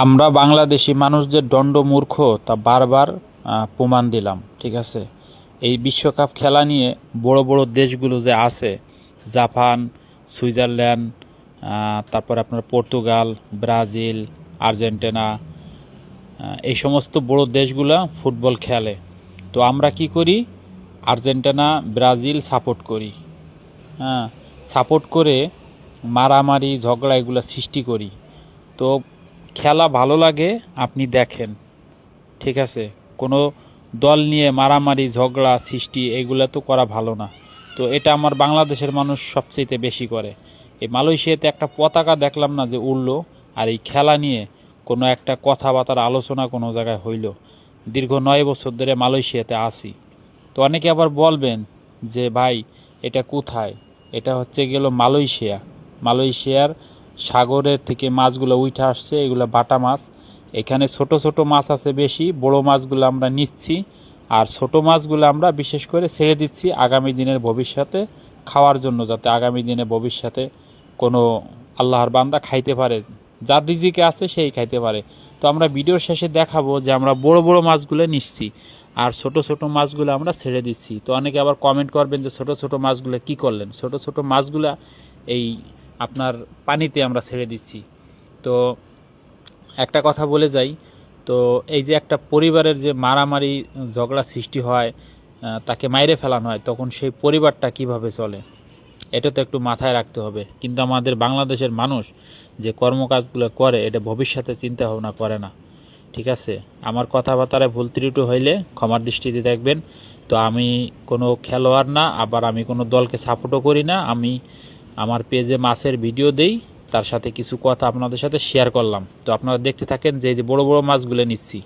আমরা বাংলাদেশি মানুষ যে দণ্ডমূর্খ তা বারবার প্রমাণ দিলাম। ঠিক আছে, এই বিশ্বকাপ খেলা নিয়ে বড় বড় দেশগুলো যে আছে, জাপান, সুইজারল্যান্ড, তারপর আপনার পর্তুগাল, ব্রাজিল, আর্জেন্টিনা, এই সমস্ত বড় দেশগুলা ফুটবল খেলে। তো আমরা কি করি? আর্জেন্টিনা, ব্রাজিল সাপোর্ট করি। হ্যাঁ, সাপোর্ট করে মারামারি ঝগড়া এগুলো সৃষ্টি করি। তো খেলা ভালো লাগে, আপনি দেখেন। ঠিক আছে, কোনো দল নিয়ে মারামারি ঝগড়া সৃষ্টি এগুলো তো করা ভালো না। তো এটা আমার বাংলাদেশের মানুষ সবচেয়ে বেশি করে। এই মালয়েশিয়াতে একটা পতাকা দেখলাম না যে উড়লো, আর এই খেলা নিয়ে কোনো একটা কথাবার্তার আলোচনা কোনো জায়গায় হইল। দীর্ঘ 9 বছর ধরে মালয়েশিয়াতে আসি। তো অনেকে আবার বলবেন যে ভাই এটা কোথায়? এটা হচ্ছে গেল মালয়েশিয়া। মালয়েশিয়ার সাগরের থেকে মাছগুলো উঠে আসছে, এগুলো বাটা মাছ। এখানে ছোট ছোট মাছ আছে বেশি, বড় মাছগুলো আমরা নিচ্ছি। আর ছোট মাছগুলো আমরা বিশেষ করে ছেড়ে দিচ্ছি আগামী দিনের ভবিষ্যতে খাওয়ার জন্য, যাতে আগামী দিনে ভবিষ্যতে কোনো আল্লাহর বান্দা খাইতে পারে, যার রিজিকে আছে সেই খাইতে পারে। তো আমরা ভিডিওর শেষে দেখাবো যে আমরা বড় বড় মাছগুলো নিচ্ছি আর ছোট ছোট মাছগুলো আমরা ছেড়ে দিচ্ছি। তো অনেকে আবার কমেন্ট করবেন যে ছোট ছোট মাছগুলো কি করলেন? ছোট ছোট মাছগুলা এই আপনার পানিতে আমরা ছেড়ে দিচ্ছি। তো একটা কথা বলে যাই, তো এই যে একটা পরিবারের যে মারামারি ঝগড়া সৃষ্টি হয়, তাকে মাইরে ফেলানো হয়, তখন সেই পরিবারটা কিভাবে চলে এটা তো একটু মাথায় রাখতে হবে। কিন্তু আমাদের বাংলাদেশের মানুষ যে কর্মকাজগুলো করে এটা ভবিষ্যতে চিন্তা ভাবনা করে না। ঠিক আছে, আমার কথাবার্তায় ভুল ত্রুটি হইলে ক্ষমার দৃষ্টিতে দেখবেন। তো আমি কোনো খেলোয়াড় না, আবার আমি কোনো দলকে সাপোর্টও করি না। আমি আমার পেজে মাছের ভিডিও দেই, তার সাথে কিছু কথা আপনাদের সাথে শেয়ার করলাম। তো আপনারা দেখতে থাকেন যে এই যে বড় বড় মাছগুলো নিচ্ছি।